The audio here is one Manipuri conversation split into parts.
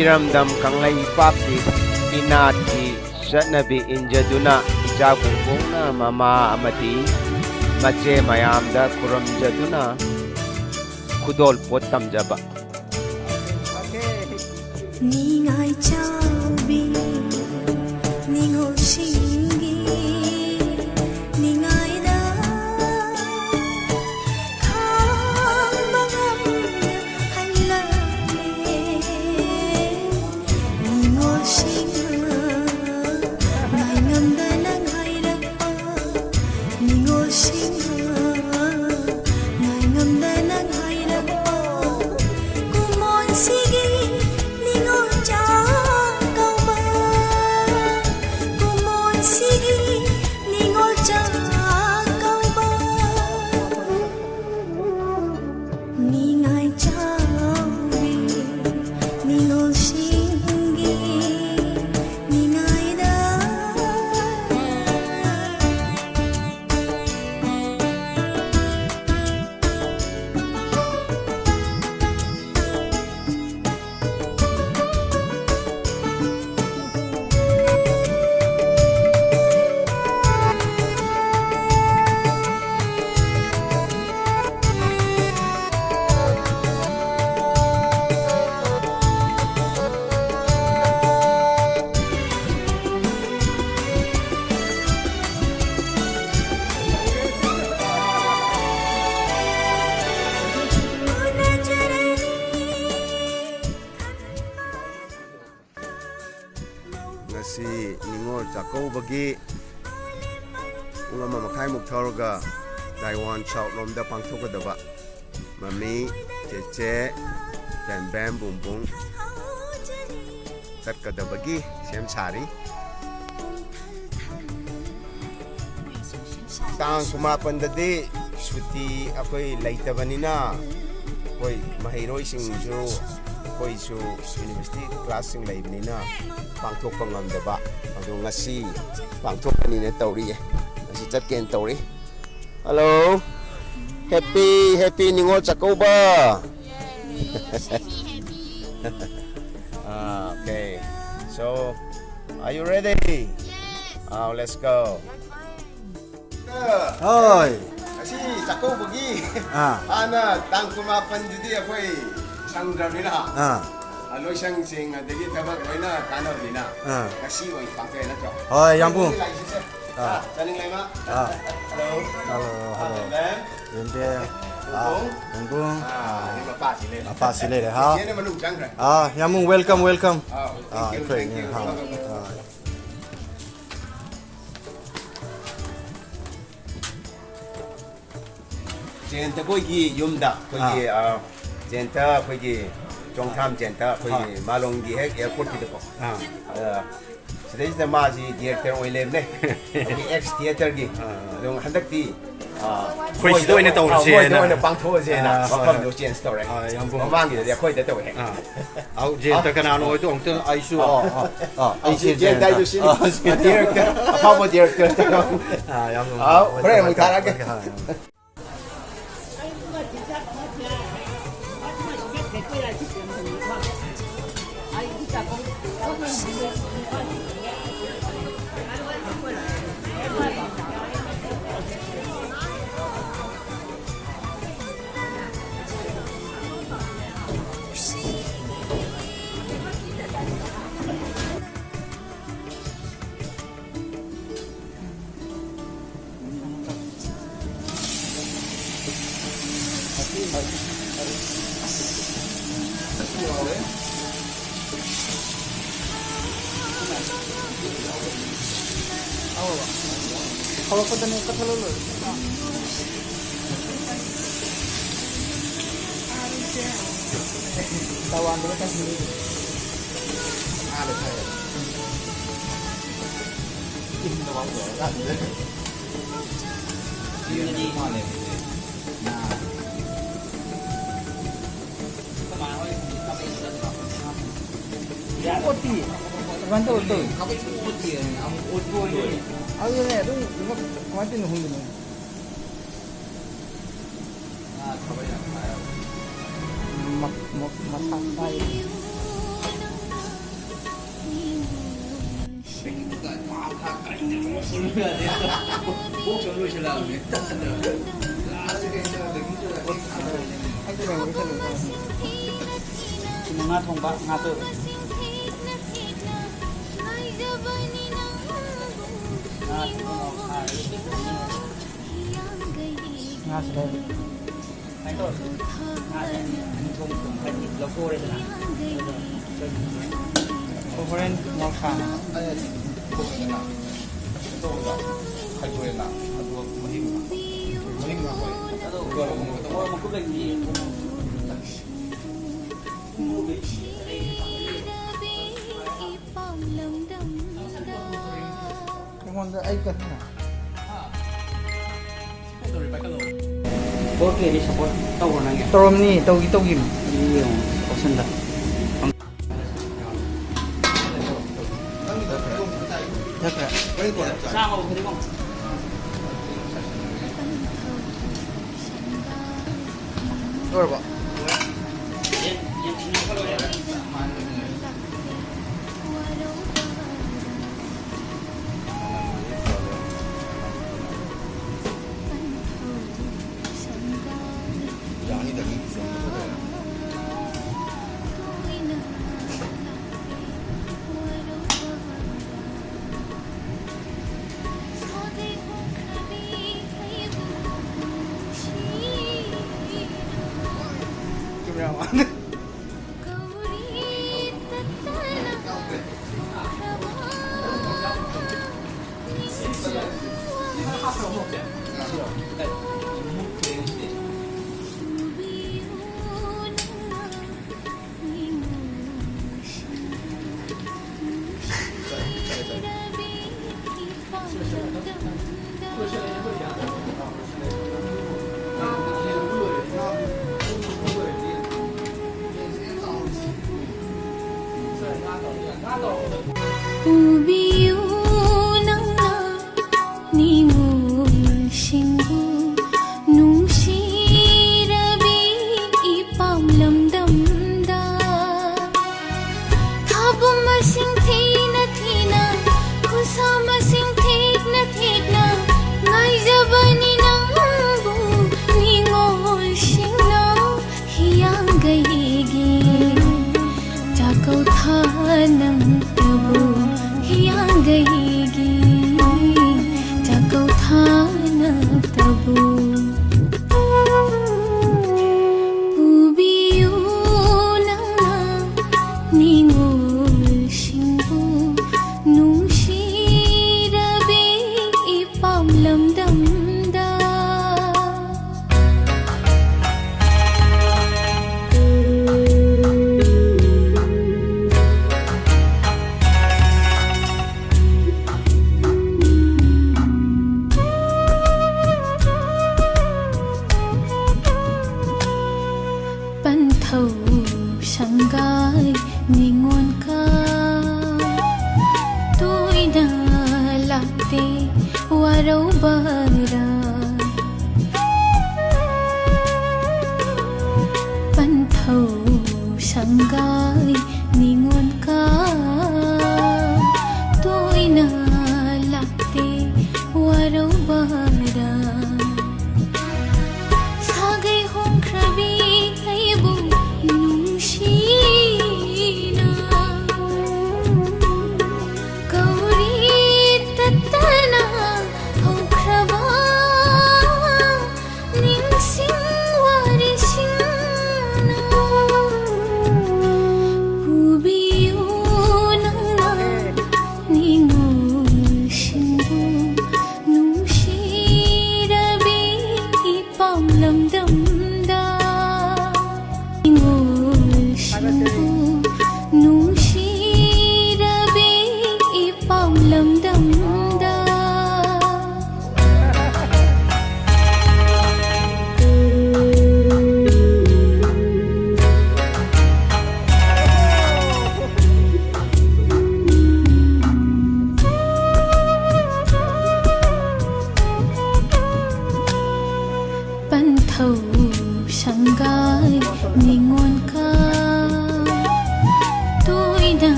इरमदम कंगई पापी इनाती चटनबी इंजदुना इजा बुंबुंगना ममा अमदी मचे मयामदा खुरमजदुना खुदोल पोत तमजबा निगाई चाबी निगो शिंगी निगाईदा खामबगम हल्लाले निगो शिंगा नाइंगमदा नंगाईरप्पा निगो शिंगा नाइंगमदा नंगाईरप्पा कुमोन सिगी Ningol Chakobagi Ungama Makai Muktarga Taiwan South Lomda Pangtokadaba Mami Cheche Bam Bam Boom Boom Katkadabagi Sem Sari Tang Kumapandadi Suti Akoi Laitabanina Koi Mahiroi Singju Koi Su University Classing Laibnina Pangthok pangamdaba adu ngasi pangthok ani ne tawri ngasi chatken tawri hello happy ningol chakoba okay so are you ready let's go oi ngasi chakobagi ana tang kumapan judi akoi sangdramina Aloy siyang sing dagi tabak loy na kanaw nina. Kasi oy pangkay na to. Hoy, yang pun. Saling lay ma. Hello. Hello. Yende. Bung bung. Ni pa sile. Apa sile deh ha? Ini manung jang ra. Yang pun welcome. Thank you. Jenta koi gi yumda koi gi jenta koi gi Jongtam Jenta koi malongi hek airport ki ko sidai da ma ji director oi lem ne ex theater gi dong handak ti koi sidoi ne tawr je na koi pang tho je na pham yo chen story yang bu mang gi de koi da taw he au Jenta kana no to ong tel ai su ai ji Jenta ju sin director pham director yang bu pre mo thara ge Kalau pada nekat lalu, tawan dulu kan sini. Ada saya. Ini tawan dulu. Ini mana? Nah. Ya, poti. Terbantu betul. Kamu itu poti ya, kamu poti ini. Ayo nih, tuh mati nih hundu. Ah, kamu yang mana? Masak Nga thongba nga to. Nga sila. Ito. Nga ini kung logo rin na. Overend more fun. Wanda ay kat na. Okay, di support tahu nangya. Torom ni tawgi-tawgim. Iya, kosan dah. Daka. Sama aku tadi bang. Or ba? Yang ini kalau ya. Cameraman.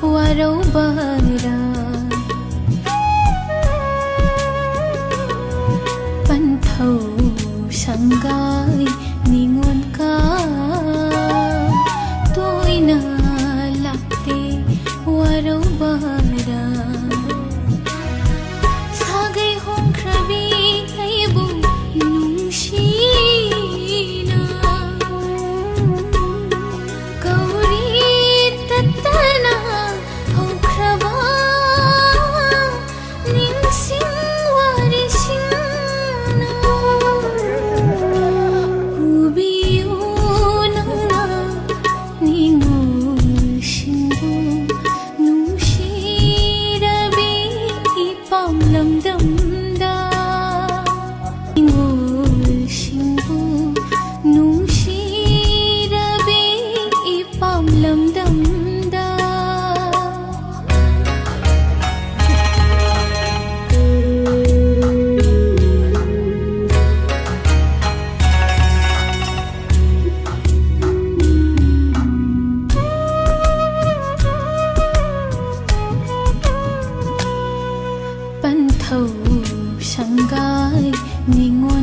warau bara thâu sang gai ningon ka tôi na lakte waro bara sagai hong krabi aibu nungshina gauri tatana hokraba ningsing warisina ubiyo nangna ningol shinbu nungshirabi ipam lamdamda ningol shinbu nungshirabi ipam lamdamda pan thâu sang gai ningon